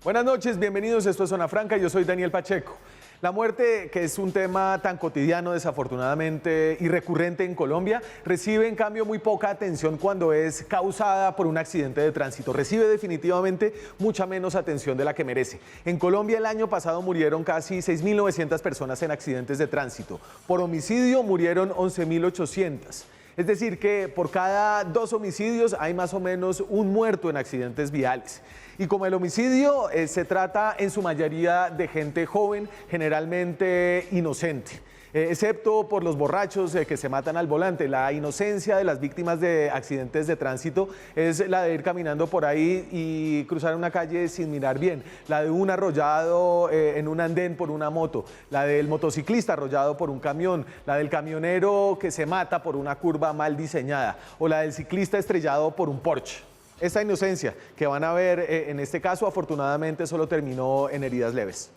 Buenas noches, bienvenidos. Esto es Zona Franca. Yo soy Daniel Pacheco. La muerte, que es un tema tan cotidiano, desafortunadamente, y recurrente en Colombia, recibe en cambio muy poca atención cuando es causada por un accidente de tránsito. Recibe definitivamente mucha menos atención de la que merece. En Colombia el año pasado murieron casi 6.900 personas en accidentes de tránsito. Por homicidio murieron 11.800. Es decir, que por cada 2 homicidios hay más o menos un muerto en accidentes viales. Y como el homicidio se trata en su mayoría de gente joven, generalmente inocente. Excepto por los borrachos que se matan al volante. La inocencia de las víctimas de accidentes de tránsito es la de ir caminando por ahí y cruzar una calle sin mirar bien, la de un arrollado en un andén por una moto, la del motociclista arrollado por un camión, la del camionero que se mata por una curva mal diseñada o la del ciclista estrellado por un Porsche. Esta inocencia que van a ver en este caso afortunadamente solo terminó en heridas leves.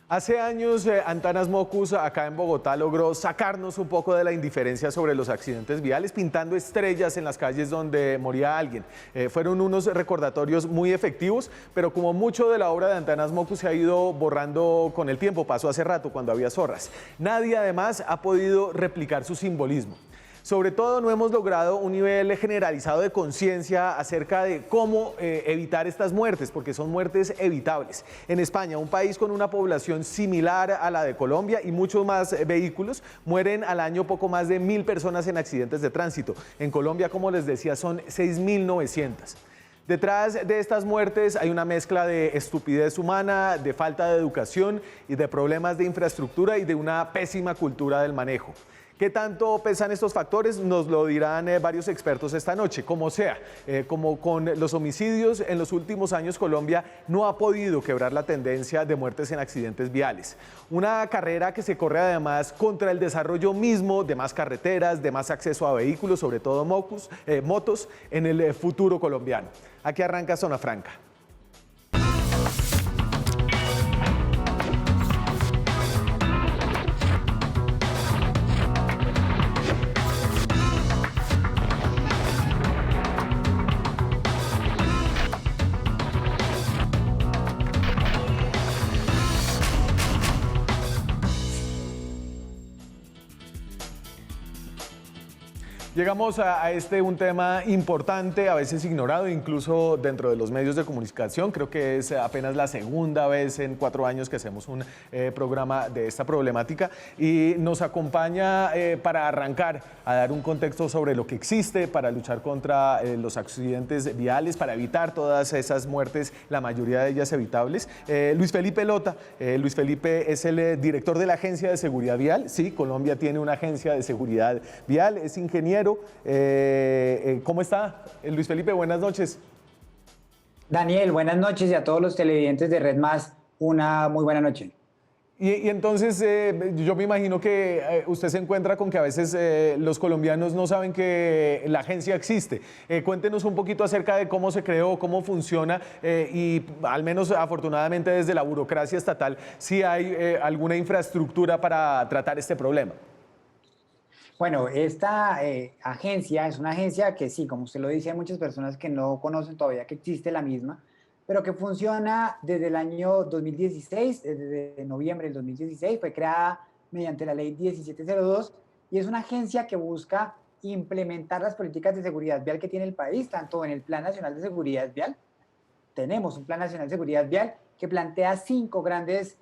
Hace años, Antanas Mockus, acá en Bogotá, logró sacarnos un poco de la indiferencia sobre los accidentes viales, pintando estrellas en las calles donde moría alguien. Fueron unos recordatorios muy efectivos, pero como mucho de la obra de Antanas Mockus se ha ido borrando con el tiempo, pasó hace rato cuando había zorras. Nadie, además, ha podido replicar su simbolismo. Sobre todo no hemos logrado un nivel generalizado de conciencia acerca de cómo evitar estas muertes, porque son muertes evitables. En España, un país con una población similar a la de Colombia y muchos más vehículos, mueren al año poco más de 1.000 personas en accidentes de tránsito. En Colombia, como les decía, son 6.900. Detrás de estas muertes hay una mezcla de estupidez humana, de falta de educación y de problemas de infraestructura y de una pésima cultura del manejo. ¿Qué tanto pesan estos factores? Nos lo dirán varios expertos esta noche. Como sea, como con los homicidios, en los últimos años Colombia no ha podido quebrar la tendencia de muertes en accidentes viales. Una carrera que se corre además contra el desarrollo mismo de más carreteras, de más acceso a vehículos, sobre todo motos, en el futuro colombiano. Aquí arranca Zona Franca. Llegamos a un tema importante, a veces ignorado, incluso dentro de los medios de comunicación. Creo que es apenas la segunda vez en 4 años que hacemos un programa de esta problemática y nos acompaña para arrancar a dar un contexto sobre lo que existe para luchar contra los accidentes viales, para evitar todas esas muertes, la mayoría de ellas evitables. Luis Felipe Lota. Luis Felipe es el director de la Agencia de Seguridad Vial. Sí, Colombia tiene una agencia de seguridad vial, es ingeniero. ¿Cómo está, Luis Felipe? Buenas noches. Daniel, buenas noches y a todos los televidentes de Red Más, una muy buena noche. Y entonces yo me imagino que usted se encuentra con que a veces los colombianos no saben que la agencia existe. Cuéntenos un poquito acerca de cómo se creó, cómo funciona y al menos afortunadamente desde la burocracia estatal si hay alguna infraestructura para tratar este problema. Bueno, esta agencia es una agencia que sí, como usted lo dice, hay muchas personas que no conocen todavía que existe la misma, pero que funciona desde el año 2016, desde noviembre del 2016, fue creada mediante la ley 1702 y es una agencia que busca implementar las políticas de seguridad vial que tiene el país, tanto en el Plan Nacional de Seguridad Vial. Tenemos un Plan Nacional de Seguridad Vial que plantea 5 grandes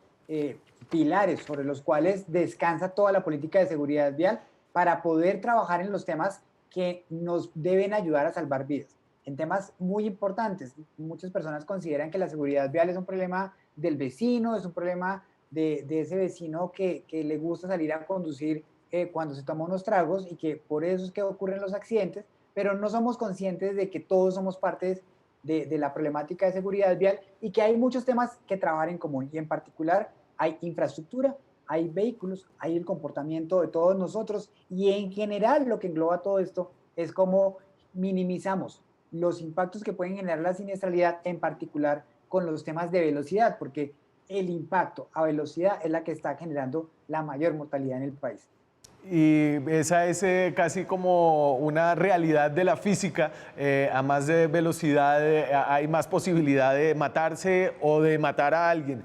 pilares sobre los cuales descansa toda la política de seguridad vial para poder trabajar en los temas que nos deben ayudar a salvar vidas. En temas muy importantes, muchas personas consideran que la seguridad vial es un problema del vecino, es un problema de ese vecino que le gusta salir a conducir cuando se toma unos tragos y que por eso es que ocurren los accidentes, pero no somos conscientes de que todos somos partes de la problemática de seguridad vial y que hay muchos temas que trabajar en común y en particular hay infraestructura, hay vehículos, hay el comportamiento de todos nosotros y en general lo que engloba todo esto es cómo minimizamos los impactos que pueden generar la siniestralidad, en particular con los temas de velocidad, porque el impacto a velocidad es la que está generando la mayor mortalidad en el país. Y esa es casi como una realidad de la física. A más de velocidad hay más posibilidad de matarse o de matar a alguien.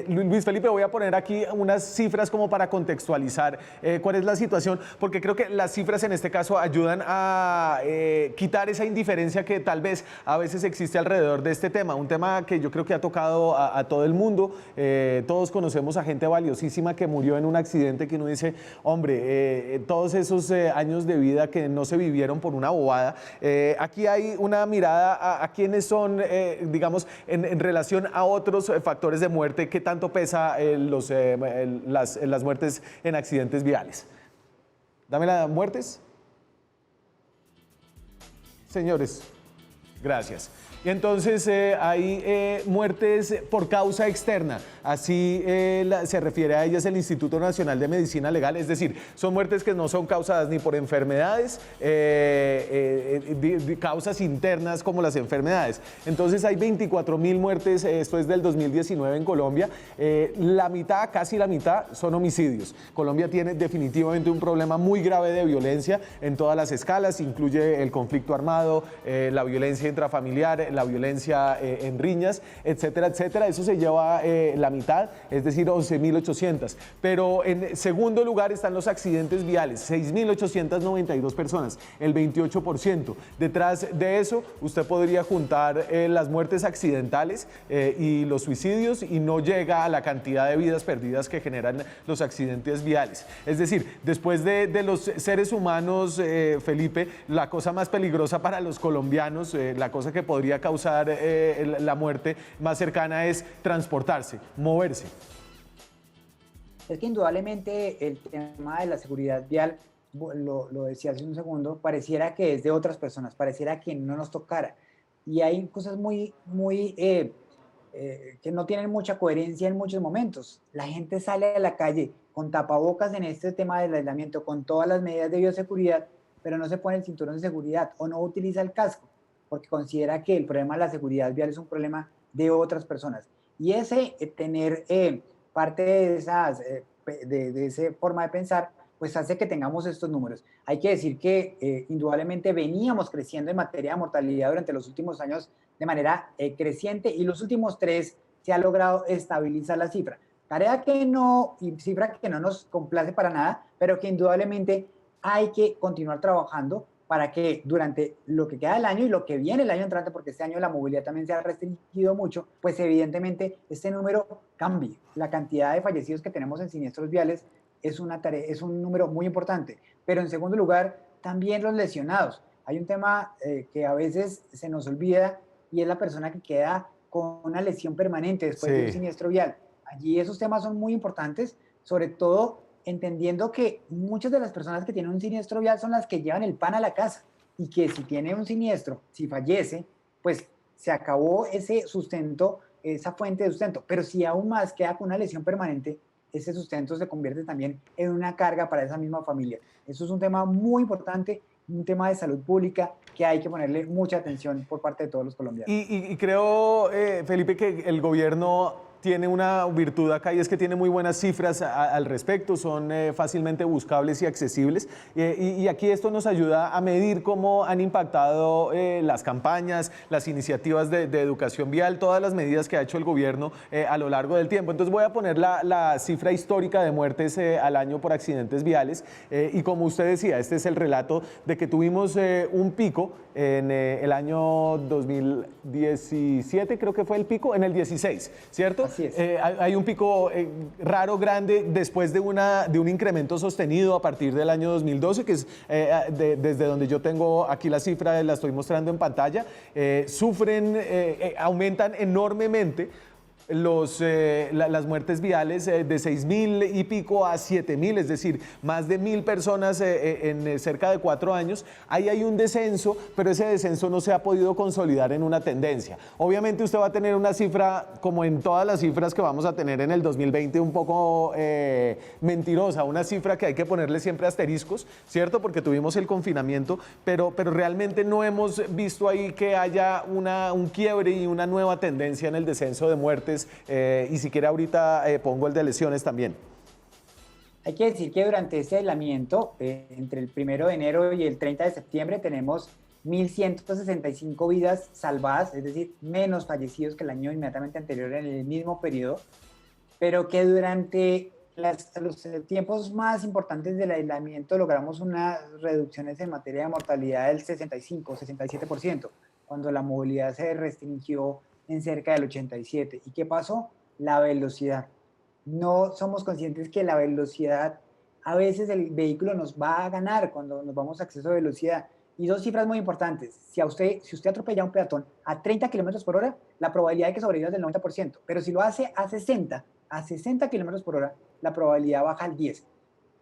Luis Felipe, voy a poner aquí unas cifras como para contextualizar cuál es la situación, porque creo que las cifras en este caso ayudan a quitar esa indiferencia que tal vez a veces existe alrededor de este tema. Un tema que yo creo que ha tocado a todo el mundo. Todos conocemos a gente valiosísima que murió en un accidente que uno dice, hombre, todos esos años de vida que no se vivieron por una bobada. Aquí hay una mirada a quiénes son, digamos, en relación a otros factores de muerte, qué tanto pesa las muertes en accidentes viales. Dame las muertes. Señores, gracias. Y entonces hay muertes por causa externa, así se refiere a ellas el Instituto Nacional de Medicina Legal, es decir, son muertes que no son causadas ni por enfermedades, causas internas como las enfermedades. Entonces hay 24.000 muertes, esto es del 2019 en Colombia, la mitad, casi la mitad, son homicidios. Colombia tiene definitivamente un problema muy grave de violencia en todas las escalas, incluye el conflicto armado, la violencia intrafamiliar, la violencia en riñas, etcétera, etcétera. Eso se lleva la mitad, es decir, 11.800. Pero en segundo lugar están los accidentes viales, 6.892 personas, el 28%. Detrás de eso, usted podría juntar las muertes accidentales y los suicidios y no llega a la cantidad de vidas perdidas que generan los accidentes viales. Es decir, después de los seres humanos, Felipe, la cosa más peligrosa para los colombianos, la cosa que podría causar la muerte más cercana es transportarse, moverse. Es que indudablemente el tema de la seguridad vial, lo decía hace un segundo, pareciera que es de otras personas, pareciera que no nos tocara. Y hay cosas que no tienen mucha coherencia en muchos momentos. La gente sale a la calle con tapabocas en este tema del aislamiento, con todas las medidas de bioseguridad, pero no se pone el cinturón de seguridad o no utiliza el casco, porque considera que el problema de la seguridad vial es un problema de otras personas. Y ese tener parte de esa forma de pensar, pues hace que tengamos estos números. Hay que decir que indudablemente veníamos creciendo en materia de mortalidad durante los últimos años de manera creciente y los últimos 3 se ha logrado estabilizar la cifra. Tarea que no, y cifra que no nos complace para nada, pero que indudablemente hay que continuar trabajando para que durante lo que queda del año y lo que viene el año entrante, porque este año la movilidad también se ha restringido mucho, pues evidentemente este número cambie. La cantidad de fallecidos que tenemos en siniestros viales es un número muy importante. Pero en segundo lugar, también los lesionados. Hay un tema que a veces se nos olvida y es la persona que queda con una lesión permanente después de un siniestro vial. Allí esos temas son muy importantes, sobre todo entendiendo que muchas de las personas que tienen un siniestro vial son las que llevan el pan a la casa y que si tiene un siniestro, si fallece, pues se acabó ese sustento, esa fuente de sustento. Pero si aún más queda con una lesión permanente, ese sustento se convierte también en una carga para esa misma familia. Eso es un tema muy importante, un tema de salud pública que hay que ponerle mucha atención por parte de todos los colombianos. Y creo, Felipe, que el gobierno tiene una virtud acá y es que tiene muy buenas cifras al respecto, son fácilmente buscables y accesibles y aquí esto nos ayuda a medir cómo han impactado las campañas, las iniciativas de educación vial, todas las medidas que ha hecho el gobierno a lo largo del tiempo. Entonces voy a poner la cifra histórica de muertes al año por accidentes viales y como usted decía, este es el relato de que tuvimos un pico en el año 2017, creo que fue el pico, en el 16, ¿cierto? Así es. Hay un pico raro, grande, después de un incremento sostenido a partir del año 2012, que es desde donde yo tengo aquí la cifra, la estoy mostrando en pantalla, aumentan enormemente las muertes viales de 6.000 y pico a 7.000, es decir, más de 1.000 personas en cerca de 4 años. Ahí hay un descenso, pero ese descenso no se ha podido consolidar en una tendencia. Obviamente usted va a tener una cifra, como en todas las cifras que vamos a tener en el 2020, un poco mentirosa, una cifra que hay que ponerle siempre asteriscos, ¿cierto? Porque tuvimos el confinamiento, pero realmente no hemos visto ahí que haya un quiebre y una nueva tendencia en el descenso de muertes, y si quiere ahorita pongo el de lesiones también. Hay que decir que durante este aislamiento, entre el 1 de enero y el 30 de septiembre, tenemos 1.165 vidas salvadas, es decir, menos fallecidos que el año inmediatamente anterior en el mismo periodo, pero que durante los tiempos más importantes del aislamiento logramos unas reducciones en materia de mortalidad del 65-67%, cuando la movilidad se restringió en cerca del 87%. ¿Y qué pasó? La velocidad. No somos conscientes que la velocidad, a veces el vehículo nos va a ganar cuando nos vamos a exceso de velocidad. Y dos cifras muy importantes. Si usted atropella a un peatón a 30 kilómetros por hora, la probabilidad de que sobreviva es del 90%. Pero si lo hace a 60 kilómetros por hora, la probabilidad baja al 10%.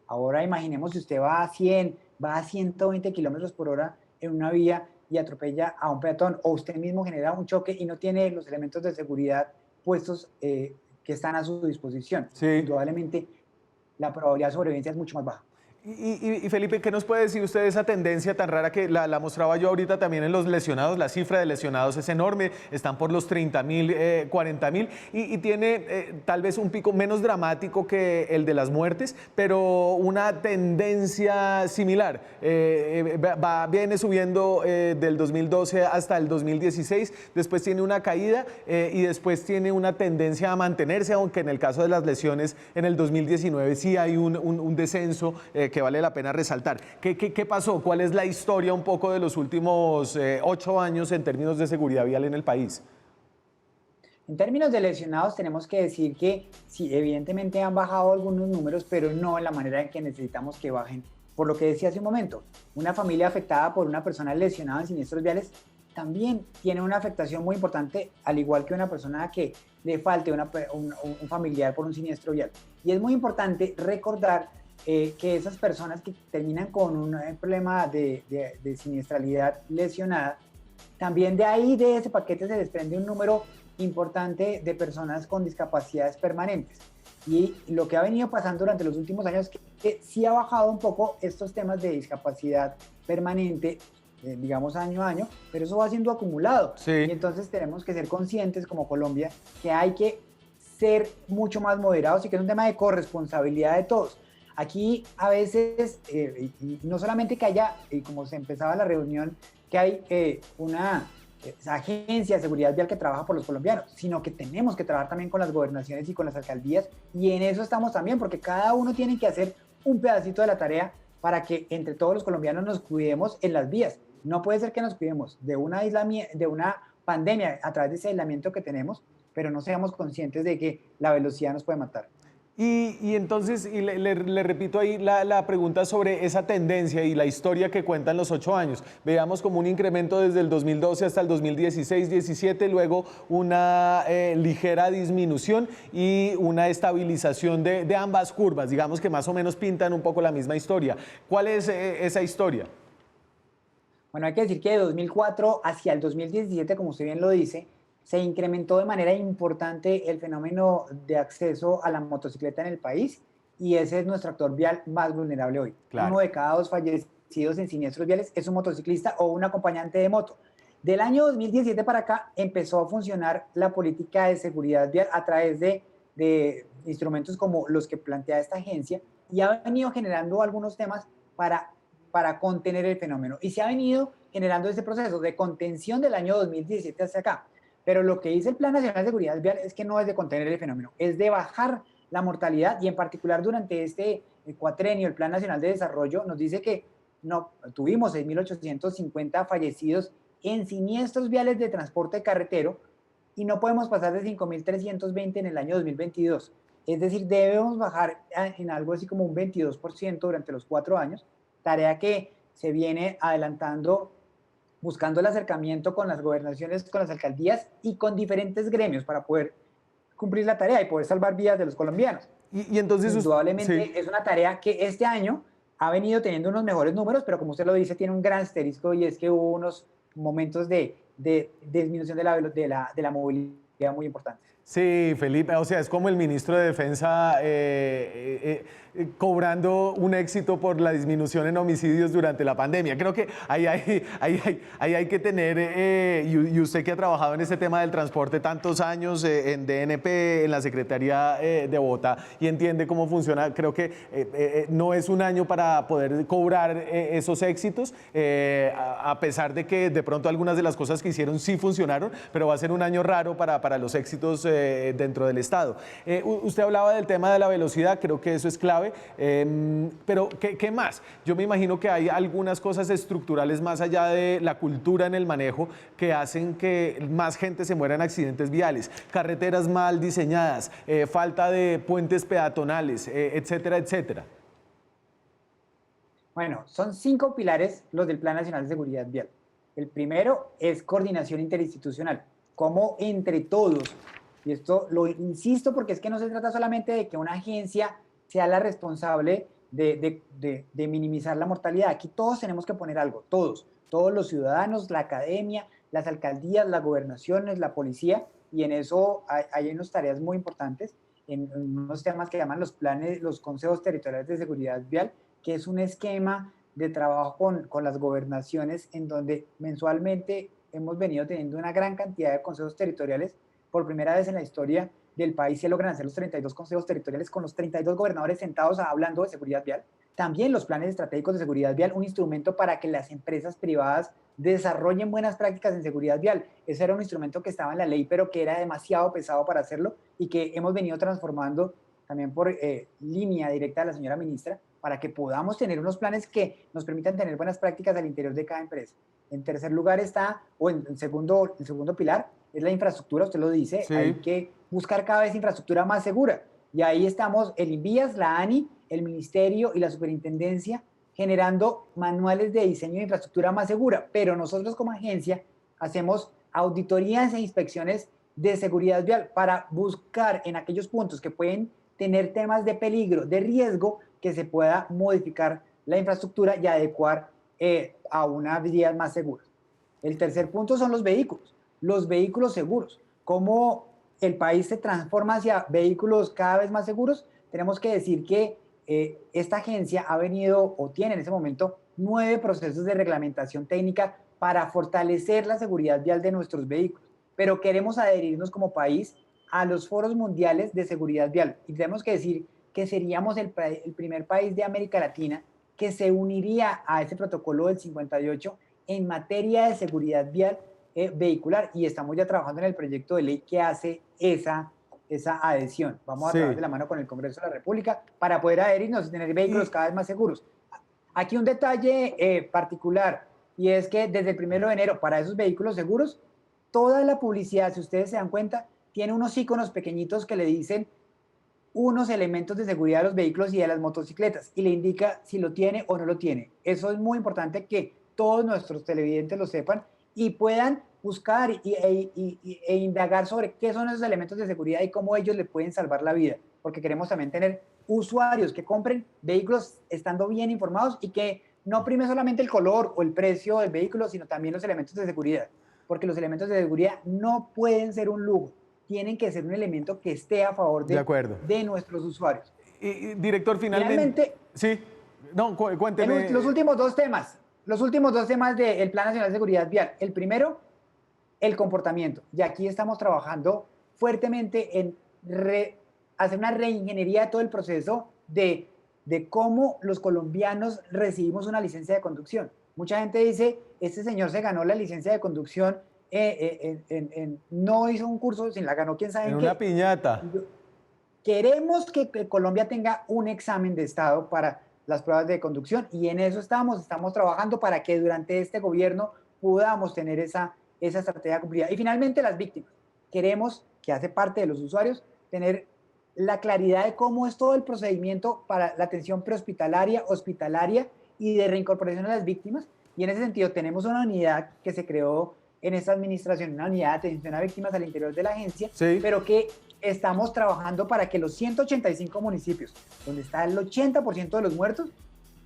Ahora imaginemos si usted va a 100, va a 120 kilómetros por hora en una vía y atropella a un peatón, o usted mismo genera un choque y no tiene los elementos de seguridad puestos que están a su disposición. Sí. Indudablemente, la probabilidad de sobrevivencia es mucho más baja. Y Felipe, ¿qué nos puede decir usted de esa tendencia tan rara que la mostraba yo ahorita también en los lesionados? La cifra de lesionados es enorme, están por los 30.000, 40.000, y tiene tal vez un pico menos dramático que el de las muertes, pero una tendencia similar. Viene subiendo del 2012 hasta el 2016, después tiene una caída y después tiene una tendencia a mantenerse, aunque en el caso de las lesiones en el 2019 sí hay un descenso que vale la pena resaltar. ¿Qué pasó? ¿Cuál es la historia un poco de los últimos 8 años en términos de seguridad vial en el país? En términos de lesionados, tenemos que decir que sí, evidentemente han bajado algunos números, pero no en la manera en que necesitamos que bajen. Por lo que decía hace un momento, una familia afectada por una persona lesionada en siniestros viales también tiene una afectación muy importante, al igual que una persona que le falte un familiar por un siniestro vial. Y es muy importante recordar que esas personas que terminan con un problema de siniestralidad lesionada, también de ese paquete se desprende un número importante de personas con discapacidades permanentes. Y lo que ha venido pasando durante los últimos años es que sí ha bajado un poco estos temas de discapacidad permanente, digamos año a año, pero eso va siendo acumulado. Sí. Y entonces tenemos que ser conscientes como Colombia que hay que ser mucho más moderados y que es un tema de corresponsabilidad de todos. Aquí a veces, y no solamente que haya, como se empezaba la reunión, que hay una agencia de seguridad vial que trabaja por los colombianos, sino que tenemos que trabajar también con las gobernaciones y con las alcaldías, y en eso estamos también, porque cada uno tiene que hacer un pedacito de la tarea para que entre todos los colombianos nos cuidemos en las vías. No puede ser que nos cuidemos de una pandemia a través de ese aislamiento que tenemos, pero no seamos conscientes de que la velocidad nos puede matar. Y entonces, le repito ahí la pregunta sobre esa tendencia y la historia que cuentan los 8 años. Veamos como un incremento desde el 2012 hasta el 2016-17, luego una ligera disminución y una estabilización de ambas curvas, digamos que más o menos pintan un poco la misma historia. ¿Cuál es esa historia? Bueno, hay que decir que de 2004 hacia el 2017, como usted bien lo dice, se incrementó de manera importante el fenómeno de acceso a la motocicleta en el país, y ese es nuestro actor vial más vulnerable hoy. Claro. 1 de cada 2 fallecidos en siniestros viales es un motociclista o un acompañante de moto. Del año 2017 para acá empezó a funcionar la política de seguridad vial a través de instrumentos como los que plantea esta agencia, y ha venido generando algunos temas para contener el fenómeno. Y se ha venido generando este proceso de contención del año 2017 hacia acá. Pero lo que dice el Plan Nacional de Seguridad Vial es que no es de contener el fenómeno, es de bajar la mortalidad, y en particular durante este cuatrenio, el Plan Nacional de Desarrollo nos dice que tuvimos 6.850 fallecidos en siniestros viales de transporte carretero y no podemos pasar de 5.320 en el año 2022. Es decir, debemos bajar en algo así como un 22% durante los 4 años, tarea que se viene adelantando buscando el acercamiento con las gobernaciones, con las alcaldías y con diferentes gremios para poder cumplir la tarea y poder salvar vidas de los colombianos. Y entonces... Indudablemente Sí. es una tarea que este año ha venido teniendo unos mejores números, pero como usted lo dice, tiene un gran asterisco y es que hubo unos momentos de disminución de la movilidad muy importantes. Sí, Felipe, o sea, es como el ministro de Defensa cobrando un éxito por la disminución en homicidios durante la pandemia. Creo que ahí hay que tener, y usted que ha trabajado en este tema del transporte tantos años en DNP, en la Secretaría de Bogotá, y entiende cómo funciona, creo que no es un año para poder cobrar esos éxitos, a pesar de que de pronto algunas de las cosas que hicieron sí funcionaron, pero va a ser un año raro para los éxitos dentro del Estado. Usted hablaba del tema de la velocidad, creo que eso es clave, pero ¿qué más? Yo me imagino que hay algunas cosas estructurales más allá de la cultura en el manejo que hacen que más gente se muera en accidentes viales, carreteras mal diseñadas, falta de puentes peatonales, etcétera, etcétera. Bueno, son 5 pilares los del Plan Nacional de Seguridad Vial. El primero es coordinación interinstitucional, como entre todos, y esto lo insisto porque es que no se trata solamente de que una agencia sea la responsable de minimizar la mortalidad. Aquí todos tenemos que poner algo, todos los ciudadanos, la academia, las alcaldías, las gobernaciones, la policía, y en eso hay unas tareas muy importantes, en unos temas que llaman los planes, los consejos territoriales de seguridad vial, que es un esquema de trabajo con las gobernaciones en donde mensualmente hemos venido teniendo una gran cantidad de consejos territoriales. Por primera vez en la historia del país se logran hacer los 32 consejos territoriales con los 32 gobernadores sentados hablando de seguridad vial. También los planes estratégicos de seguridad vial, un instrumento para que las empresas privadas desarrollen buenas prácticas en seguridad vial. Ese era un instrumento que estaba en la ley, pero que era demasiado pesado para hacerlo y que hemos venido transformando también por línea directa de la señora ministra, para que podamos tener unos planes que nos permitan tener buenas prácticas al interior de cada empresa. En tercer lugar está, o en el segundo pilar, es la infraestructura, usted lo dice, Sí. hay que buscar cada vez infraestructura más segura. Y ahí estamos el INVIAS, la ANI, el Ministerio y la Superintendencia generando manuales de diseño de infraestructura más segura, pero nosotros como agencia hacemos auditorías e inspecciones de seguridad vial para buscar en aquellos puntos que pueden tener temas de peligro, de riesgo, que se pueda modificar la infraestructura y adecuar a unas vías más seguras. El tercer punto son los vehículos seguros. Cómo el país se transforma hacia vehículos cada vez más seguros. Tenemos que decir que esta agencia ha venido o tiene en ese momento 9 procesos de reglamentación técnica para fortalecer la seguridad vial de nuestros vehículos, pero queremos adherirnos como país a los foros mundiales de seguridad vial y tenemos que decir que seríamos el primer país de América Latina que se uniría a ese protocolo del 58 en materia de seguridad vial vehicular, y estamos ya trabajando en el proyecto de ley que hace esa adhesión. Vamos a trabajar de la mano con el Congreso de la República para poder adherirnos y tener vehículos cada vez más seguros. Aquí un detalle particular, y es que desde el 1 de enero, para esos vehículos seguros, toda la publicidad, si ustedes se dan cuenta, tiene unos iconos pequeñitos que le dicen unos elementos de seguridad de los vehículos y de las motocicletas, y le indica si lo tiene o no lo tiene. Eso es muy importante que todos nuestros televidentes lo sepan y puedan buscar e indagar sobre qué son esos elementos de seguridad y cómo ellos le pueden salvar la vida, porque queremos también tener usuarios que compren vehículos estando bien informados y que no prime solamente el color o el precio del vehículo, sino también los elementos de seguridad, porque los elementos de seguridad no pueden ser un lujo, tienen que ser un elemento que esté a favor de nuestros usuarios. Y, director, finalmente... Sí, no, cuénteme. Los últimos dos temas del Plan Nacional de Seguridad Vial. El primero, el comportamiento. Y aquí estamos trabajando fuertemente en hacer una reingeniería de todo el proceso de cómo los colombianos recibimos una licencia de conducción. Mucha gente dice, este señor se ganó la licencia de conducción, no hizo un curso, sin la ganó quién sabe en qué. Una piñata. Queremos que Colombia tenga un examen de estado para las pruebas de conducción y en eso estamos trabajando para que durante este gobierno podamos tener esa estrategia cumplida. Y finalmente las víctimas. Queremos, que hace parte de los usuarios, tener la claridad de cómo es todo el procedimiento para la atención prehospitalaria, hospitalaria y de reincorporación a las víctimas. Y en ese sentido tenemos una unidad que se creó en esta administración, una unidad de atención a víctimas al interior de la agencia, sí, pero que estamos trabajando para que los 185 municipios, donde está el 80% de los muertos,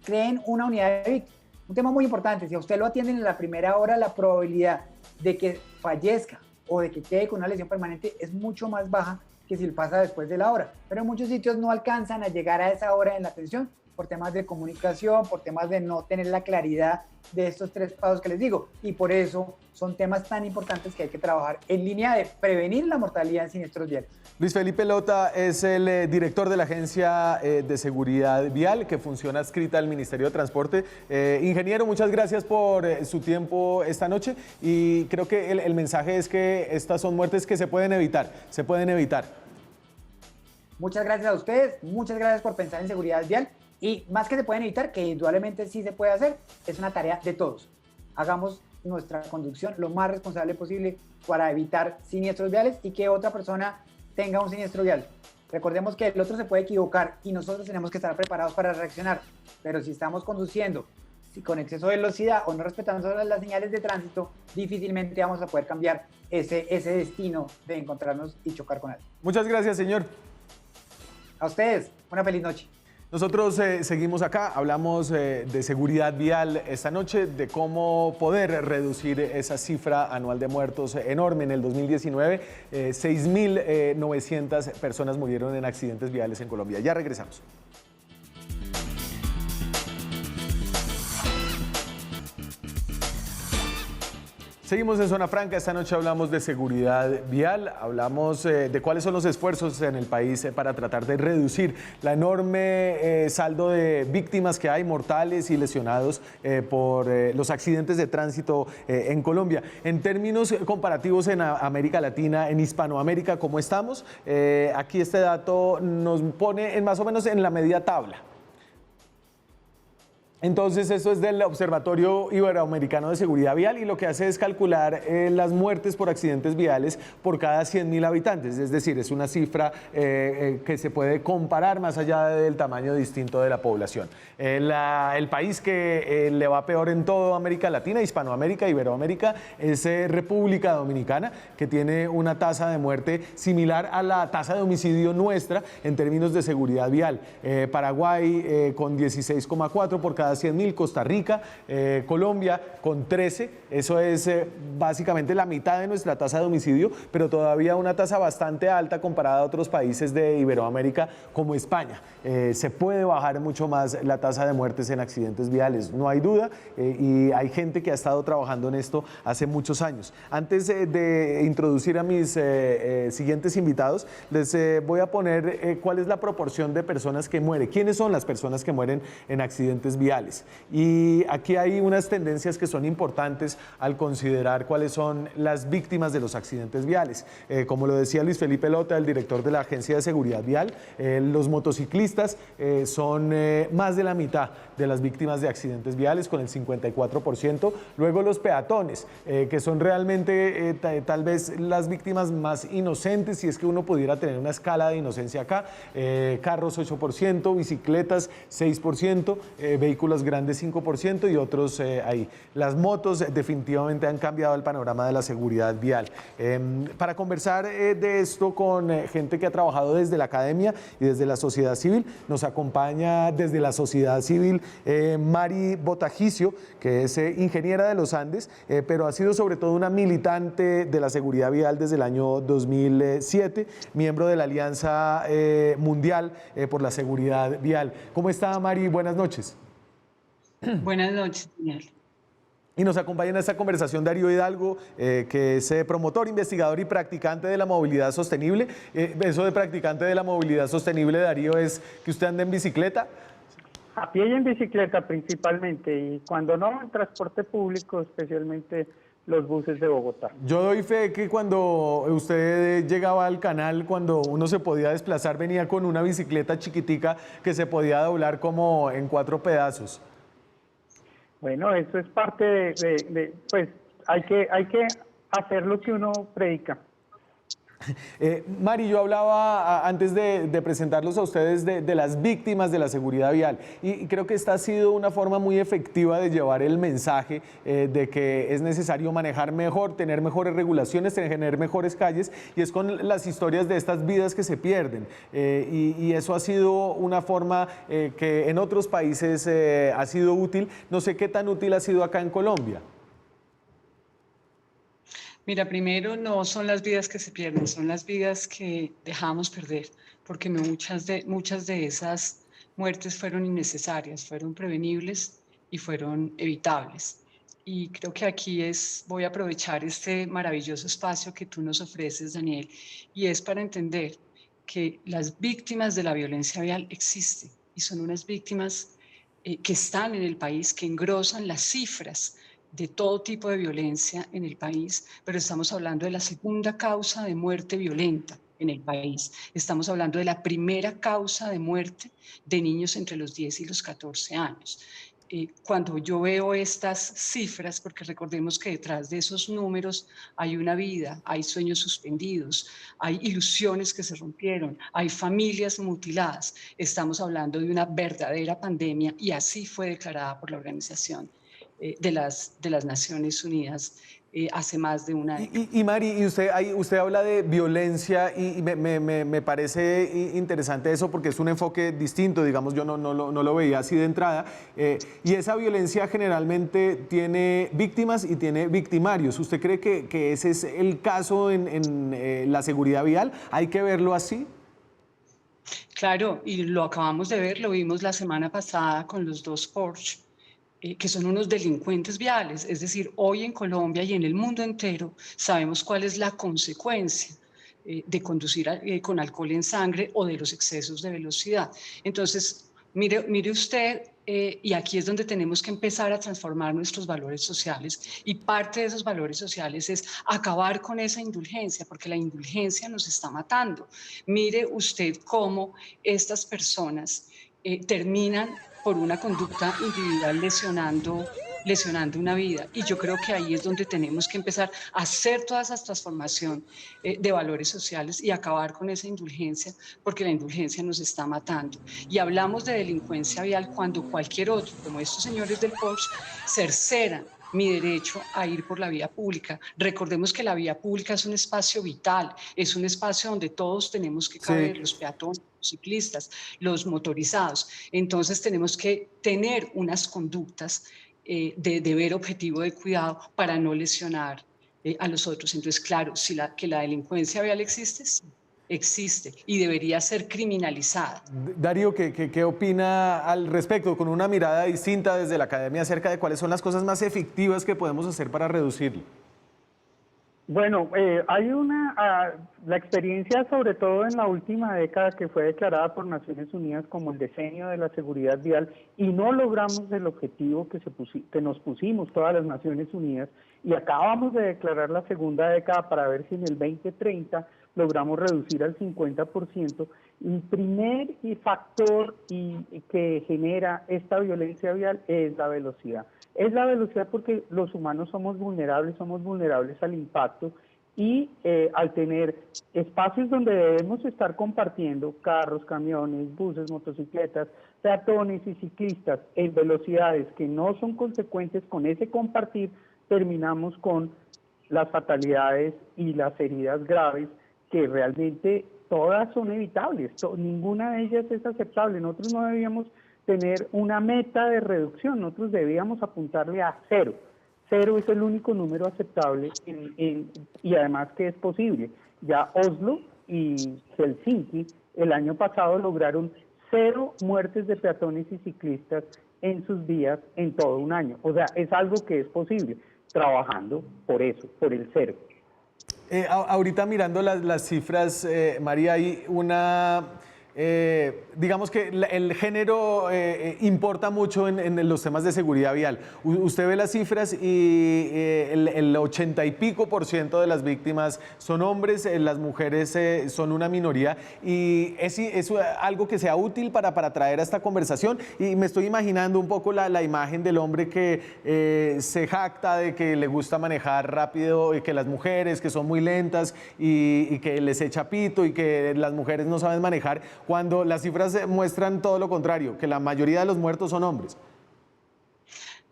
creen una unidad de víctimas. Un tema muy importante, si a usted lo atienden en la primera hora, la probabilidad de que fallezca o de que quede con una lesión permanente es mucho más baja que si pasa después de la hora. Pero en muchos sitios no alcanzan a llegar a esa hora en la atención por temas de comunicación, por temas de no tener la claridad de estos 3 pasos que les digo. Y por eso son temas tan importantes que hay que trabajar en línea de prevenir la mortalidad en siniestros viales. Luis Felipe Lota es el director de la Agencia de Seguridad Vial, que funciona adscrita al Ministerio de Transporte. Ingeniero, muchas gracias por su tiempo esta noche, y creo que el mensaje es que estas son muertes que se pueden evitar, Muchas gracias a ustedes, muchas gracias por pensar en seguridad vial, y más que se pueden evitar, que indudablemente sí se puede hacer, es una tarea de todos. Hagamos nuestra conducción lo más responsable posible para evitar siniestros viales y que otra persona tenga un siniestro vial. Recordemos que el otro se puede equivocar y nosotros tenemos que estar preparados para reaccionar, pero si estamos conduciendo con exceso de velocidad o no respetando las señales de tránsito, difícilmente vamos a poder cambiar ese destino de encontrarnos y chocar con alguien. Muchas gracias, señor. A ustedes, una feliz noche. Nosotros seguimos acá, hablamos de seguridad vial esta noche, de cómo poder reducir esa cifra anual de muertos enorme. En el 2019, 6.900 personas murieron en accidentes viales en Colombia. Ya regresamos. Seguimos en Zona Franca. Esta noche hablamos de seguridad vial, hablamos de cuáles son los esfuerzos en el país para tratar de reducir la enorme saldo de víctimas que hay, mortales y lesionados por los accidentes de tránsito en Colombia. En términos comparativos en América Latina, en Hispanoamérica, ¿cómo estamos? Aquí este dato nos pone más o menos en la media tabla. Entonces, esto es del Observatorio Iberoamericano de Seguridad Vial, y lo que hace es calcular las muertes por accidentes viales por cada 100.000 habitantes. Es decir, es una cifra que se puede comparar más allá del tamaño distinto de la población. El país que le va peor en toda América Latina, Hispanoamérica, Iberoamérica, es República Dominicana, que tiene una tasa de muerte similar a la tasa de homicidio nuestra en términos de seguridad vial. Paraguay con 16,4 por cada 100.000, Costa Rica, Colombia con 13, eso es básicamente la mitad de nuestra tasa de homicidio, pero todavía una tasa bastante alta comparada a otros países de Iberoamérica como España. Se puede bajar mucho más la tasa de muertes en accidentes viales, no hay duda, y hay gente que ha estado trabajando en esto hace muchos años. Antes de introducir a mis siguientes invitados, les voy a poner cuál es la proporción de personas que mueren, quiénes son las personas que mueren en accidentes viales. Y aquí hay unas tendencias que son importantes al considerar cuáles son las víctimas de los accidentes viales. Como lo decía Luis Felipe Lota, el director de la Agencia de Seguridad Vial, los motociclistas son más de la mitad de las víctimas de accidentes viales, con el 54%. Luego los peatones, que son realmente tal vez las víctimas más inocentes, si es que uno pudiera tener una escala de inocencia acá. Carros 8%, bicicletas 6%, vehículos grandes 5% y otros ahí. Las motos definitivamente han cambiado el panorama de la seguridad vial. Para conversar de esto con gente que ha trabajado desde la academia y desde la sociedad civil, nos acompaña desde la sociedad civil Mari Botajicio, que es ingeniera de los Andes, pero ha sido sobre todo una militante de la seguridad vial desde el año 2007, miembro de la Alianza Mundial por la Seguridad Vial. ¿Cómo está, Mari? Buenas noches. Buenas noches, Daniel. Y nos acompaña en esta conversación Darío Hidalgo, que es promotor, investigador y practicante de la movilidad sostenible. Eso de practicante de la movilidad sostenible, Darío, es que usted anda en bicicleta. A pie y en bicicleta principalmente, y cuando no, en transporte público, especialmente los buses de Bogotá. Yo doy fe que cuando usted llegaba al canal, cuando uno se podía desplazar, venía con una bicicleta chiquitica que se podía doblar como en 4 pedazos. Bueno, eso es parte pues hay que hacer lo que uno predica. Mari, yo hablaba antes de presentarlos a ustedes de las víctimas de la seguridad vial y creo que esta ha sido una forma muy efectiva de llevar el mensaje de que es necesario manejar mejor, tener mejores regulaciones, tener mejores calles, y es con las historias de estas vidas que se pierden. Y eso ha sido una forma que en otros países ha sido útil. No sé qué tan útil ha sido acá en Colombia. Mira, primero no son las vidas que se pierden, son las vidas que dejamos perder, porque muchas de esas muertes fueron innecesarias, fueron prevenibles y fueron evitables. Y creo que voy a aprovechar este maravilloso espacio que tú nos ofreces, Daniel, y es para entender que las víctimas de la violencia vial existen y son unas víctimas que están en el país, que engrosan las cifras de todo tipo de violencia en el país, pero estamos hablando de la segunda causa de muerte violenta en el país. Estamos hablando de la primera causa de muerte de niños entre los 10 y los 14 años. Cuando yo veo estas cifras, porque recordemos que detrás de esos números hay una vida, hay sueños suspendidos, hay ilusiones que se rompieron, hay familias mutiladas, estamos hablando de una verdadera pandemia y así fue declarada por la Organización de las Naciones Unidas hace más de una década. Y Mari, y usted habla de violencia y me parece interesante eso porque es un enfoque distinto, digamos, yo no lo veía así de entrada. Y esa violencia generalmente tiene víctimas y tiene victimarios. ¿Usted cree que ese es el caso en la seguridad vial? ¿Hay que verlo así? Claro, y lo acabamos de ver, lo vimos la semana pasada con los dos Porsche, que son unos delincuentes viales. Es decir, hoy en Colombia y en el mundo entero sabemos cuál es la consecuencia de conducir con alcohol en sangre o de los excesos de velocidad. Entonces, mire usted, y aquí es donde tenemos que empezar a transformar nuestros valores sociales, y parte de esos valores sociales es acabar con esa indulgencia, porque la indulgencia nos está matando. Mire usted cómo estas personas terminan por una conducta individual lesionando una vida. Y yo creo que ahí es donde tenemos que empezar a hacer toda esa transformación de valores sociales y acabar con esa indulgencia, porque la indulgencia nos está matando. Y hablamos de delincuencia vial cuando cualquier otro, como estos señores del Porsche, cercenan mi derecho a ir por la vía pública. Recordemos que la vía pública es un espacio vital, es un espacio donde todos tenemos que caber, Sí. los peatones, los ciclistas, los motorizados. Entonces tenemos que tener unas conductas de deber objetivo de cuidado para no lesionar a los otros. Entonces, claro, que la delincuencia vial existe, sí, existe y debería ser criminalizada. Darío, ¿qué opina al respecto, con una mirada distinta desde la academia acerca de cuáles son las cosas más efectivas que podemos hacer para reducirlo? Bueno, hay la experiencia sobre todo en la última década que fue declarada por Naciones Unidas como el decenio de la seguridad vial y no logramos el objetivo que nos pusimos todas las Naciones Unidas y acabamos de declarar la segunda década para ver si en el 2030 logramos reducir al 50%. El primer factor que genera esta violencia vial es la velocidad. Es la velocidad porque los humanos somos vulnerables al impacto y al tener espacios donde debemos estar compartiendo carros, camiones, buses, motocicletas, peatones y ciclistas en velocidades que no son consecuentes con ese compartir, terminamos con las fatalidades y las heridas graves que realmente todas son evitables, ninguna de ellas es aceptable. Nosotros no debíamos tener una meta de reducción, nosotros debíamos apuntarle a cero. Cero es el único número aceptable y además que es posible. Ya Oslo y Helsinki el año pasado lograron 0 muertes de peatones y ciclistas en sus vías en todo un año. O sea, es algo que es posible, trabajando por eso, por el cero. Ahorita mirando las cifras, María, hay una digamos que el género importa mucho en los temas de seguridad vial. Usted ve las cifras y el 80 y pico % de las víctimas son hombres, las mujeres son una minoría, y es algo que sea útil para traer a esta conversación. Y me estoy imaginando un poco la imagen del hombre que se jacta de que le gusta manejar rápido, y que las mujeres que son muy lentas y que les echa pito, y que las mujeres no saben manejar, cuando las cifras muestran todo lo contrario, que la mayoría de los muertos son hombres.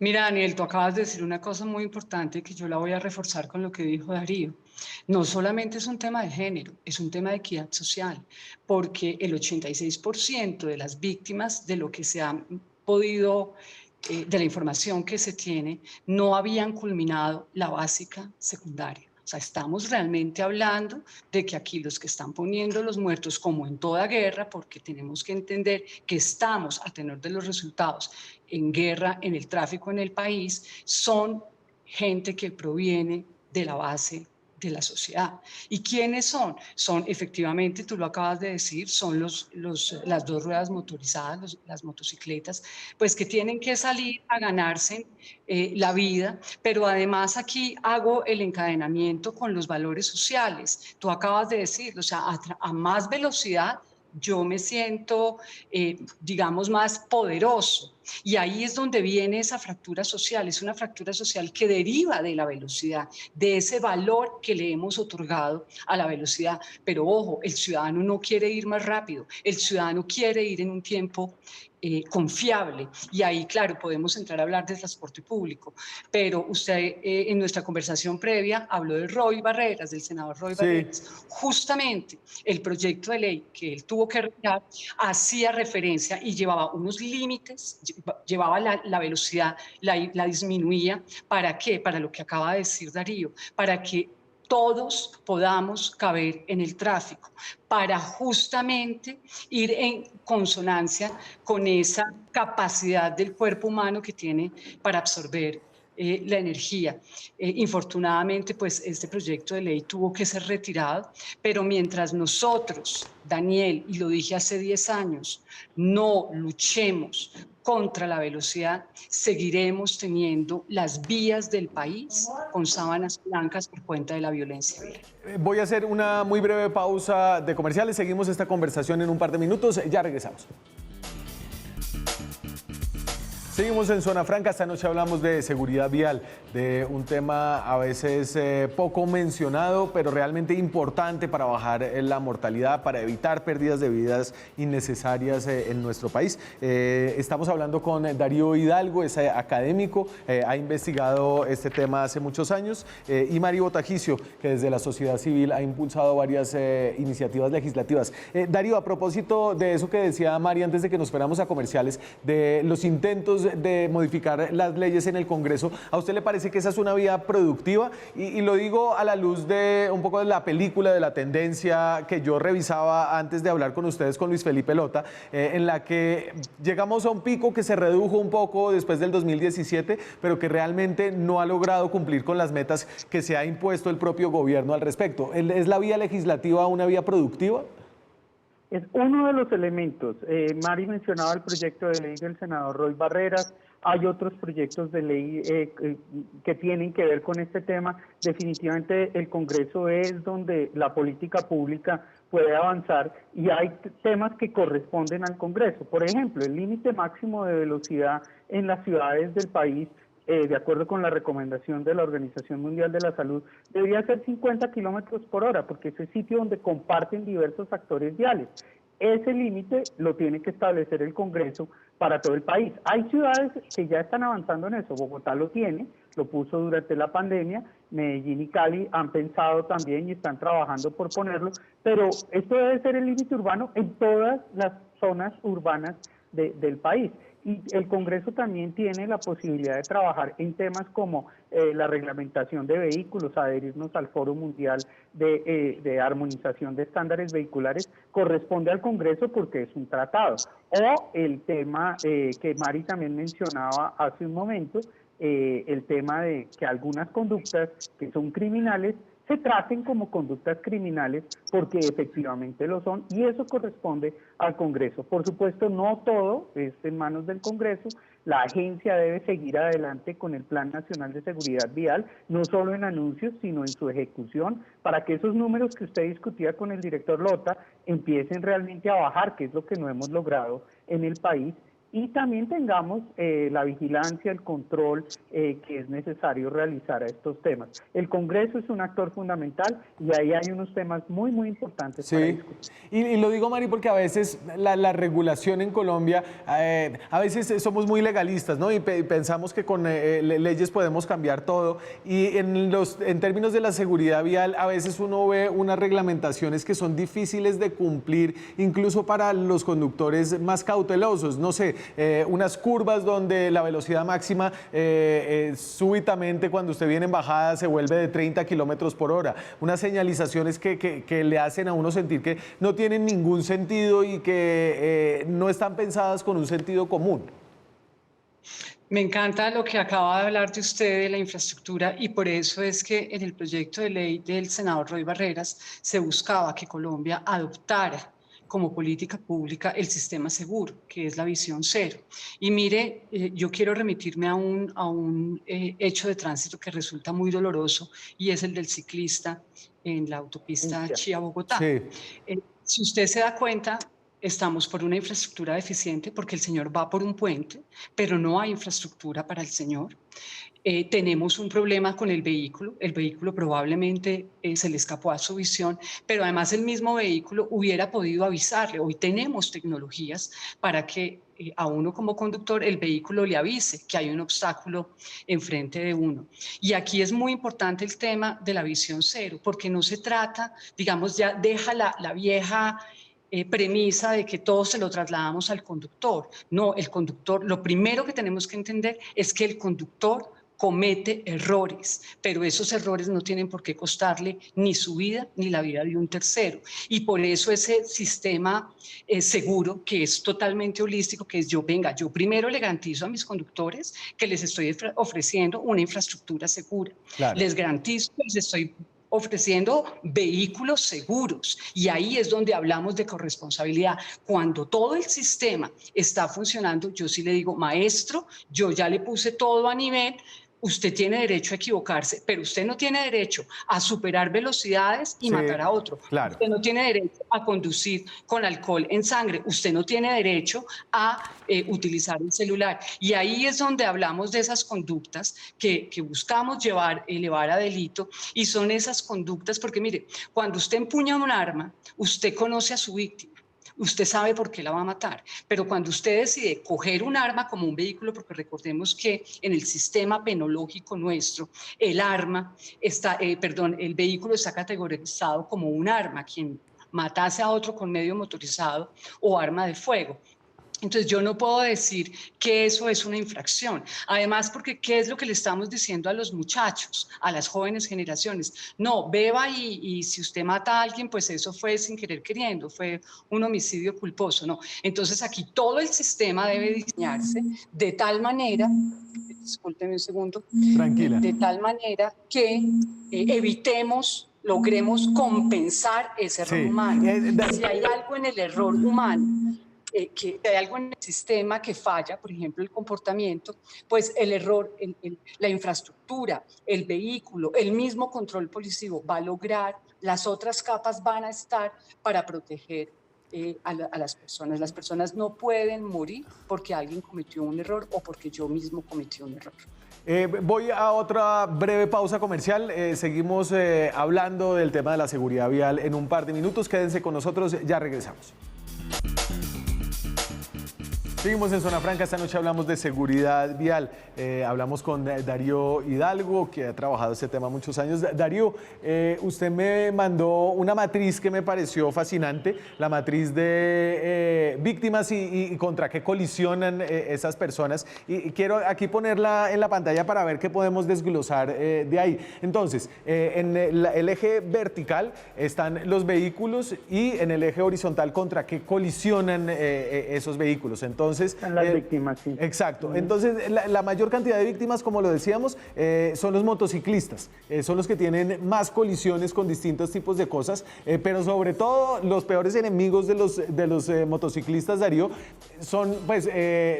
Mira, Daniel, tú acabas de decir una cosa muy importante que yo la voy a reforzar con lo que dijo Darío. No solamente es un tema de género, es un tema de equidad social, porque el 86% de las víctimas, de lo que se ha podido, de la información que se tiene, no habían culminado la básica secundaria. O sea, estamos realmente hablando de que aquí los que están poniendo los muertos, como en toda guerra, porque tenemos que entender que estamos, a tenor de los resultados, en guerra, en el tráfico en el país, son gente que proviene de la base de la sociedad. ¿Y quiénes son? Son, efectivamente, tú lo acabas de decir, son las dos ruedas motorizadas, las motocicletas, pues que tienen que salir a ganarse la vida, pero además aquí hago el encadenamiento con los valores sociales. Tú acabas de decir, o sea, a más velocidad yo me siento, digamos, más poderoso. Y ahí es donde viene esa fractura social. Es una fractura social que deriva de la velocidad, de ese valor que le hemos otorgado a la velocidad. Pero ojo, el ciudadano no quiere ir más rápido, el ciudadano quiere ir en un tiempo confiable. Y ahí, claro, podemos entrar a hablar de transporte público. Pero usted en nuestra conversación previa habló de Roy Barreras, del senador Roy Barreras. Justamente el proyecto de ley que él tuvo que retirar hacía referencia y llevaba unos límites, llevaba la velocidad, la disminuía. ¿Para qué? Para lo que acaba de decir Darío, para que todos podamos caber en el tráfico, para justamente ir en consonancia con esa capacidad del cuerpo humano que tiene para absorber la energía. Infortunadamente, pues este proyecto de ley tuvo que ser retirado, pero mientras nosotros, Daniel, y lo dije hace 10 años, no luchemos contra la velocidad, seguiremos teniendo las vías del país con sábanas blancas por cuenta de la violencia vial. Voy a hacer una muy breve pausa de comerciales. Seguimos esta conversación en un par de minutos. Ya regresamos. Seguimos en Zona Franca. Esta noche hablamos de seguridad vial, de un tema a veces poco mencionado, pero realmente importante para bajar la mortalidad, para evitar pérdidas de vidas innecesarias en nuestro país. Estamos hablando con Darío Hidalgo, es académico, ha investigado este tema hace muchos años, y Mari Botajicio, que desde la sociedad civil ha impulsado varias iniciativas legislativas. Darío, a propósito de eso que decía Mari antes de que nos fuéramos a comerciales, de los intentos de modificar las leyes en el Congreso, ¿a usted le parece que esa es una vía productiva? Y lo digo a la luz de un poco de la película, de la tendencia que yo revisaba antes de hablar con ustedes, con Luis Felipe Lota, en la que llegamos a un pico que se redujo un poco después del 2017, pero que realmente no ha logrado cumplir con las metas que se ha impuesto el propio gobierno al respecto. ¿Es la vía legislativa una vía productiva? Es uno de los elementos. Mari mencionaba el proyecto de ley del senador Roy Barreras. Hay otros proyectos de ley que tienen que ver con este tema. Definitivamente el Congreso es donde la política pública puede avanzar y hay temas que corresponden al Congreso. Por ejemplo, el límite máximo de velocidad en las ciudades del país, de acuerdo con la recomendación de la Organización Mundial de la Salud, debería ser 50 kilómetros por hora, porque es el sitio donde comparten diversos actores viales. Ese límite lo tiene que establecer el Congreso para todo el país. Hay ciudades que ya están avanzando en eso. Bogotá lo tiene, lo puso durante la pandemia. Medellín y Cali han pensado también y están trabajando por ponerlo, pero esto debe ser el límite urbano en todas las zonas urbanas del país. Y el Congreso también tiene la posibilidad de trabajar en temas como la reglamentación de vehículos, adherirnos al Foro Mundial de Armonización de Estándares Vehiculares, corresponde al Congreso porque es un tratado. O el tema que Mari también mencionaba hace un momento, el tema de que algunas conductas que son criminales se traten como conductas criminales, porque efectivamente lo son, y eso corresponde al Congreso. Por supuesto, no todo es en manos del Congreso. La agencia debe seguir adelante con el Plan Nacional de Seguridad Vial, no solo en anuncios, sino en su ejecución, para que esos números que usted discutía con el director Lota empiecen realmente a bajar, que es lo que no hemos logrado en el país, y también tengamos la vigilancia, el control que es necesario realizar a estos temas. El Congreso es un actor fundamental y ahí hay unos temas muy, muy importantes para discutir. Y lo digo, Mari, porque a veces la regulación en Colombia, a veces somos muy legalistas, ¿no? Y pensamos que con leyes podemos cambiar todo. Y en términos de la seguridad vial, a veces uno ve unas reglamentaciones que son difíciles de cumplir, incluso para los conductores más cautelosos. No sé, unas curvas donde la velocidad máxima súbitamente cuando usted viene en bajada se vuelve de 30 kilómetros por hora. Unas señalizaciones que le hacen a uno sentir que no tienen ningún sentido y que no están pensadas con un sentido común. Me encanta lo que acaba de hablar de usted de la infraestructura y por eso es que en el proyecto de ley del senador Roy Barreras se buscaba que Colombia adoptara como política pública el sistema seguro, que es la visión cero. Y mire, yo quiero remitirme a un hecho de tránsito que resulta muy doloroso y es el del ciclista en la autopista Chía-Bogotá. Sí. Si usted se da cuenta, estamos por una infraestructura deficiente porque el señor va por un puente, pero no hay infraestructura para el señor. Tenemos un problema con el vehículo probablemente se le escapó a su visión, pero además el mismo vehículo hubiera podido avisarle. Hoy tenemos tecnologías para que a uno como conductor el vehículo le avise que hay un obstáculo enfrente de uno. Y aquí es muy importante el tema de la visión cero, porque no se trata, digamos, ya deja la vieja premisa de que todo se lo trasladamos al conductor. No, el conductor, lo primero que tenemos que entender es que el conductor comete errores, pero esos errores no tienen por qué costarle ni su vida ni la vida de un tercero. Y por eso ese sistema seguro, que es totalmente holístico, que es yo primero le garantizo a mis conductores que les estoy ofreciendo una infraestructura segura. Claro. Les garantizo que les estoy ofreciendo vehículos seguros y ahí es donde hablamos de corresponsabilidad. Cuando todo el sistema está funcionando, yo sí le digo, maestro, yo ya le puse todo a nivel. Usted tiene derecho a equivocarse, pero usted no tiene derecho a superar velocidades y matar a otro. Claro. Usted no tiene derecho a conducir con alcohol en sangre. Usted no tiene derecho a utilizar el celular. Y ahí es donde hablamos de esas conductas que buscamos elevar a delito, y son esas conductas, porque mire, cuando usted empuña un arma, usted conoce a su víctima. Usted sabe por qué la va a matar, pero cuando usted decide coger un arma como un vehículo, porque recordemos que en el sistema penológico nuestro, el vehículo está categorizado como un arma, quien matase a otro con medio motorizado o arma de fuego. Entonces yo no puedo decir que eso es una infracción. Además, porque ¿qué es lo que le estamos diciendo a los muchachos, a las jóvenes generaciones? No, beba y si usted mata a alguien, pues eso fue sin querer queriendo, fue un homicidio culposo. No, entonces aquí todo el sistema debe diseñarse de tal manera, discúlpeme un segundo, tranquila, de tal manera que logremos compensar ese error humano. Si hay algo en el error humano, que hay algo en el sistema que falla, por ejemplo el comportamiento, pues el error, la infraestructura, el vehículo, el mismo control policivo va a lograr, las otras capas van a estar para proteger a las personas. Las personas no pueden morir porque alguien cometió un error o porque yo mismo cometí un error. Voy a otra breve pausa comercial. Seguimos hablando del tema de la seguridad vial en un par de minutos. Quédense con nosotros, ya regresamos. Seguimos en Zona Franca, esta noche hablamos de seguridad vial. Hablamos con Darío Hidalgo, que ha trabajado este tema muchos años. Darío, usted me mandó una matriz que me pareció fascinante, la matriz de víctimas y contra qué colisionan esas personas. Y quiero aquí ponerla en la pantalla para ver qué podemos desglosar de ahí. Entonces, en el eje vertical están los vehículos y en el eje horizontal contra qué colisionan esos vehículos. Entonces, Entonces, En las víctimas, sí. Exacto. Entonces, la mayor cantidad de víctimas, como lo decíamos, son los motociclistas. Son los que tienen más colisiones con distintos tipos de cosas, pero sobre todo los peores enemigos de los motociclistas, Darío, son pues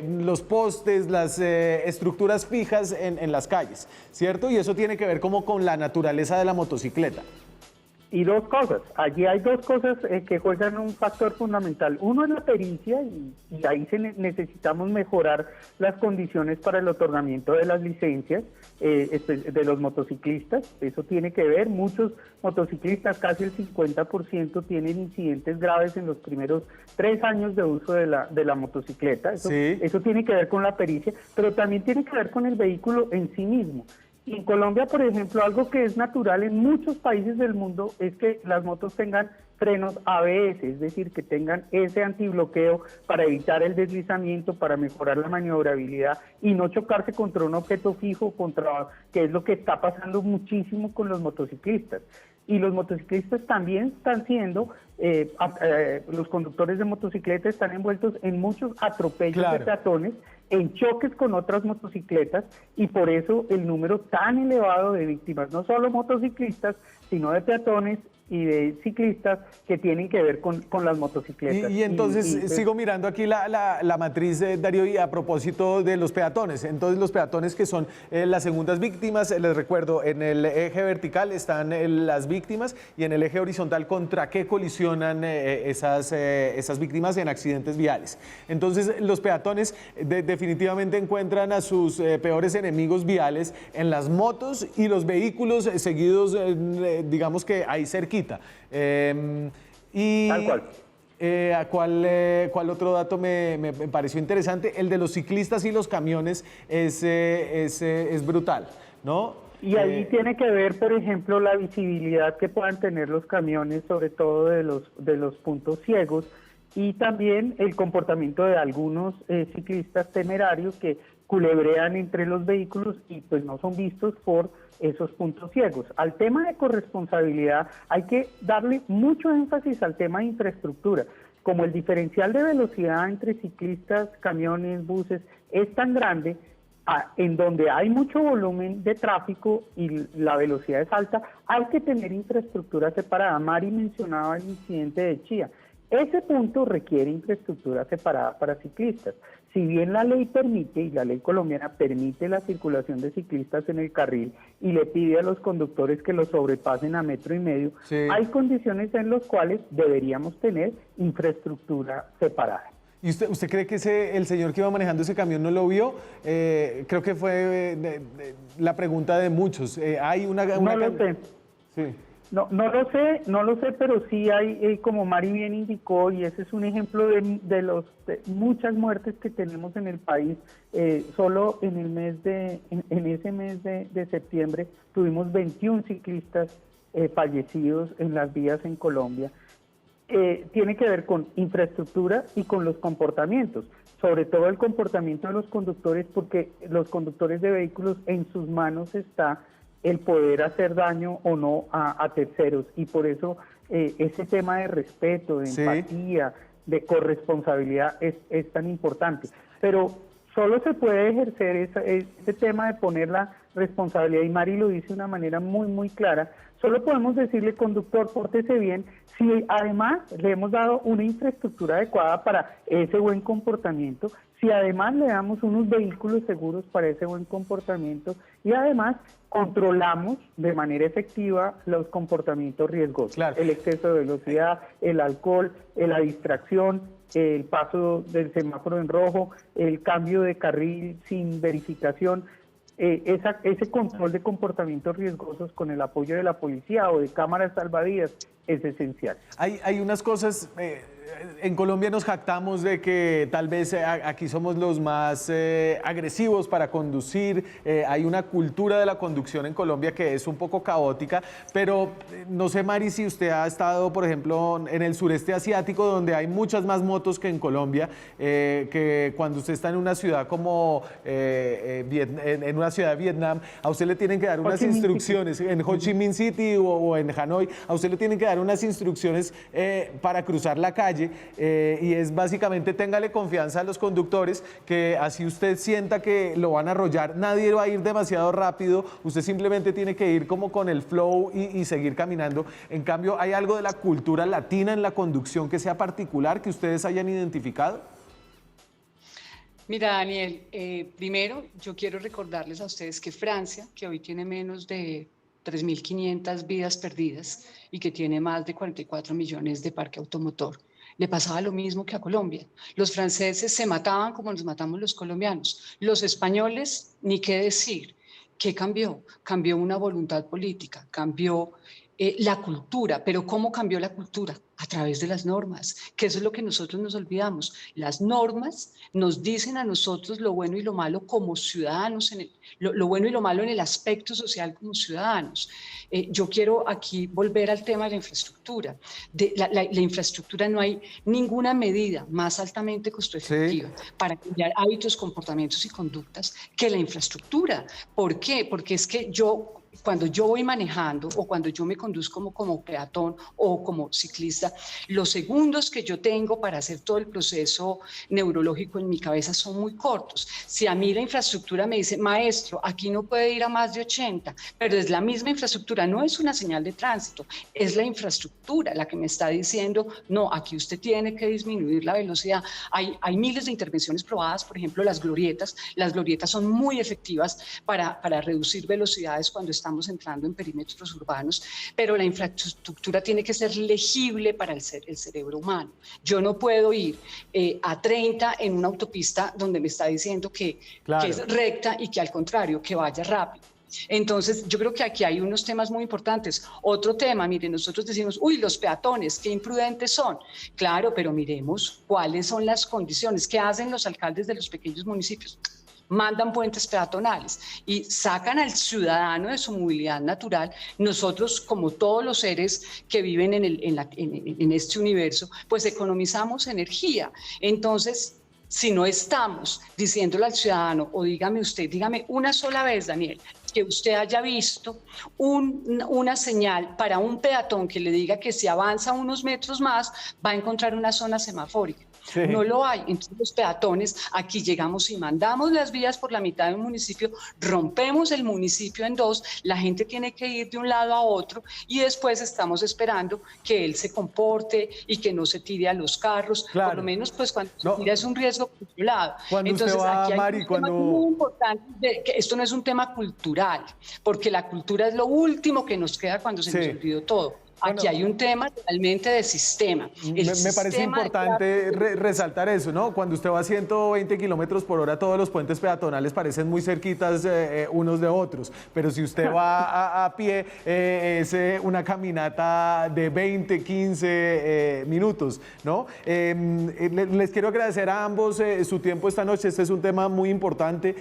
los postes, las estructuras fijas en las calles, ¿cierto? Y eso tiene que ver como con la naturaleza de la motocicleta. Y dos cosas, allí hay dos cosas que juegan un factor fundamental. Uno es la pericia y ahí necesitamos mejorar las condiciones para el otorgamiento de las licencias de los motociclistas. Eso tiene que ver, muchos motociclistas, casi el 50% tienen incidentes graves en los primeros 3 años de uso de la motocicleta. Eso tiene que ver con la pericia, pero también tiene que ver con el vehículo en sí mismo. Y en Colombia, por ejemplo, algo que es natural en muchos países del mundo es que las motos tengan frenos ABS, es decir, que tengan ese antibloqueo para evitar el deslizamiento, para mejorar la maniobrabilidad y no chocarse contra un objeto fijo, que es lo que está pasando muchísimo con los motociclistas. Y los motociclistas también están siendo, los conductores de motocicletas están envueltos en muchos atropellos de peatones, en choques con otras motocicletas, y por eso el número tan elevado de víctimas, no solo motociclistas, sino de peatones y de ciclistas que tienen que ver con las motocicletas. Y entonces sigo mirando aquí la matriz, Darío, y a propósito de los peatones. Entonces los peatones que son las segundas víctimas, les recuerdo, en el eje vertical están las víctimas y en el eje horizontal contra qué colisionan esas víctimas en accidentes viales. Entonces los peatones definitivamente encuentran a sus peores enemigos viales en las motos y los vehículos seguidos, digamos que ahí cerquita. Tal cual. ¿Cuál otro dato me pareció interesante? El de los ciclistas y los camiones es brutal, ¿no? Y ahí tiene que ver, por ejemplo, la visibilidad que puedan tener los camiones, sobre todo de los puntos ciegos, y también el comportamiento de algunos ciclistas temerarios que culebrean entre los vehículos y pues no son vistos por esos puntos ciegos. Al tema de corresponsabilidad hay que darle mucho énfasis al tema de infraestructura. Como el diferencial de velocidad entre ciclistas, camiones, buses es tan grande, en donde hay mucho volumen de tráfico y la velocidad es alta, hay que tener infraestructura separada. Mari mencionaba el incidente de Chía. Ese punto requiere infraestructura separada para ciclistas. Si bien la ley permite, y la ley colombiana permite la circulación de ciclistas en el carril y le pide a los conductores que los sobrepasen a 1,5 metros, hay condiciones en las cuales deberíamos tener infraestructura separada. ¿Y usted cree que el señor que iba manejando ese camión no lo vio? Creo que fue la pregunta de muchos. ¿Hay una no lo sé. Sí. No lo sé, pero sí hay, como Mari bien indicó, y ese es un ejemplo de muchas muertes que tenemos en el país. Solo en ese mes de septiembre tuvimos 21 ciclistas fallecidos en las vías en Colombia. Tiene que ver con infraestructura y con los comportamientos, sobre todo el comportamiento de los conductores, porque los conductores de vehículos, en sus manos está el poder hacer daño o no a terceros, y por eso ese tema de respeto, de empatía, de corresponsabilidad es tan importante. Pero solo se puede ejercer ese tema de poner la responsabilidad, y Mari lo dice de una manera muy, muy clara. Solo podemos decirle, conductor, pórtese bien, si además le hemos dado una infraestructura adecuada para ese buen comportamiento, si además le damos unos vehículos seguros para ese buen comportamiento, y además controlamos de manera efectiva los comportamientos riesgosos, el exceso de velocidad, el alcohol, la distracción, el paso del semáforo en rojo, el cambio de carril sin verificación. Ese control de comportamientos riesgosos con el apoyo de la policía o de cámaras salvavidas es esencial. Hay unas cosas, en Colombia nos jactamos de que tal vez aquí somos los más agresivos para conducir, hay una cultura de la conducción en Colombia que es un poco caótica, pero no sé, Mari, si usted ha estado, por ejemplo, en el sureste asiático, donde hay muchas más motos que en Colombia, que cuando usted está en una ciudad como en una una ciudad de Vietnam, a usted le tienen que dar unas Ho Chi Minh instrucciones, en Ho Chi Minh City o en Hanoi, a usted le tienen que dar unas instrucciones para cruzar la calle y es básicamente téngale confianza a los conductores, que así usted sienta que lo van a arrollar, nadie va a ir demasiado rápido, usted simplemente tiene que ir como con el flow y seguir caminando. En cambio, ¿hay algo de la cultura latina en la conducción que sea particular, que ustedes hayan identificado? Mira, Daniel, primero yo quiero recordarles a ustedes que Francia, que hoy tiene menos de 3.500 vidas perdidas y que tiene más de 44 millones de parque automotor, le pasaba lo mismo que a Colombia. Los franceses se mataban como nos matamos los colombianos. Los españoles, ni qué decir. ¿Qué cambió? Cambió una voluntad política, cambió la cultura. ¿Pero cómo cambió la cultura? A través de las normas, que eso es lo que nosotros nos olvidamos. Las normas nos dicen a nosotros lo bueno y lo malo como ciudadanos, lo bueno y lo malo en el aspecto social como ciudadanos. Yo quiero aquí volver al tema de la infraestructura. La infraestructura, no hay ninguna medida más altamente costo-efectiva para cambiar hábitos, comportamientos y conductas que la infraestructura. ¿Por qué? Porque es que cuando yo voy manejando o cuando yo me conduzco como peatón o como ciclista, los segundos que yo tengo para hacer todo el proceso neurológico en mi cabeza son muy cortos. Si a mí la infraestructura me dice, maestro, aquí no puede ir a más de 80, pero es la misma infraestructura, no es una señal de tránsito, es la infraestructura la que me está diciendo, no, aquí usted tiene que disminuir la velocidad. Hay miles de intervenciones probadas, por ejemplo, las glorietas son muy efectivas para reducir velocidades cuando estamos entrando en perímetros urbanos, pero la infraestructura tiene que ser legible para el cerebro humano. Yo no puedo ir a 30 en una autopista donde me está diciendo que es recta y que al contrario, que vaya rápido. Entonces, yo creo que aquí hay unos temas muy importantes. Otro tema, miren, nosotros decimos, uy, los peatones, qué imprudentes son. Claro, pero miremos cuáles son las condiciones, qué hacen los alcaldes de los pequeños municipios. Mandan puentes peatonales y sacan al ciudadano de su movilidad natural. Nosotros, como todos los seres que viven en este universo, pues economizamos energía. Entonces, si no estamos diciéndole al ciudadano, o dígame una sola vez, Daniel, que usted haya visto una señal para un peatón que le diga que si avanza unos metros más va a encontrar una zona semafórica. Sí. No lo hay. Entonces los peatones, aquí llegamos y mandamos las vías por la mitad de un municipio, rompemos el municipio en dos, la gente tiene que ir de un lado a otro y después estamos esperando que él se comporte y que no se tire a los carros. Claro. Por lo menos pues cuando se tira es un riesgo controlado. Entonces aquí hay un tema muy importante, que esto no es un tema cultural, porque la cultura es lo último que nos queda cuando se nos olvidó todo. Aquí hay un tema realmente de sistema. Me parece importante resaltar eso, ¿no? Cuando usted va a 120 kilómetros por hora, todos los puentes peatonales parecen muy cerquitas unos de otros. Pero si usted va a pie, es una caminata de 20, 15 minutos, ¿no? Les quiero agradecer a ambos su tiempo esta noche. Este es un tema muy importante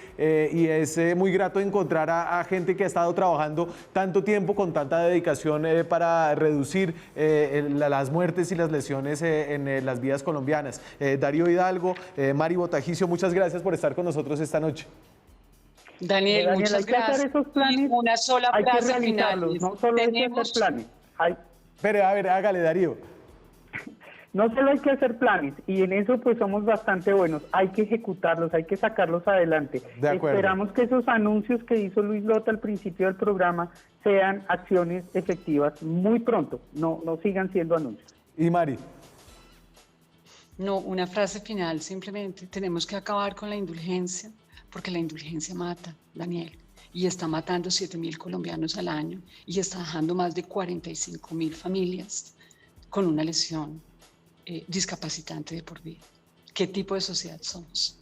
y es muy grato encontrar a gente que ha estado trabajando tanto tiempo con tanta dedicación para reducir las muertes y las lesiones en las vías colombianas. Darío Hidalgo, Mari Botajicio, muchas gracias por estar con nosotros esta noche. Daniel, muchas gracias. Esos planes, una sola frase final. No solo hay que hacer planes. Pero a ver, hágale, Darío. No solo hay que hacer planes, y en eso pues somos bastante buenos, hay que ejecutarlos, hay que sacarlos adelante. De acuerdo. Esperamos que esos anuncios que hizo Luis Lota al principio del programa sean acciones efectivas muy pronto, no sigan siendo anuncios. ¿Y Mari? No, una frase final, simplemente tenemos que acabar con la indulgencia, porque la indulgencia mata, Daniel, y está matando 7.000 colombianos al año y está dejando más de 45.000 familias con una lesión discapacitante de por vida. ¿Qué tipo de sociedad somos?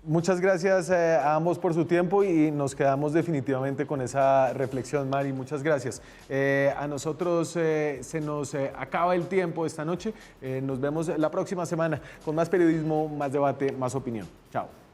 Muchas gracias a ambos por su tiempo y nos quedamos definitivamente con esa reflexión, Mari. Muchas gracias. A nosotros se nos acaba el tiempo esta noche. Nos vemos la próxima semana con más periodismo, más debate, más opinión. Chao.